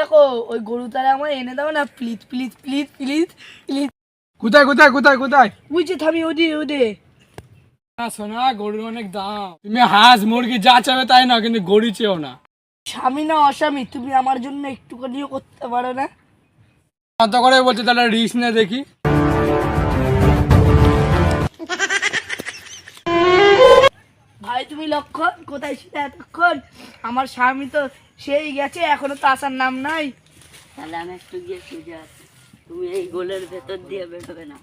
দেখো ওই গরু তারা আমার এনে দাও না please please please please please. কোথায় কোথায় কোথায় কোথায়? বুঝছে থামি ওদি ওদে। না সোনা, গরুর অনেক দাম। তুমি হাঁস মুরগি যা চাবে তাই না, কিন্তু গরু চেও না। স্বামী না অস্বামী, তুমি আমার জন্য একটুখানিও করতে পারো না? কত করে বলছে, তাহলে রিস্ক নে দেখি। ভাই তুমি লক্ষণ কোথায় ছিলে এতক্ষণ? আমার স্বামী তো সেই গেছে, এখনো তো আসার নাম নাই। তাহলে আমি একটু গিয়ে খুঁজে আসি, তুমি এই গোলের ভেতর দিয়ে বেরোবে না।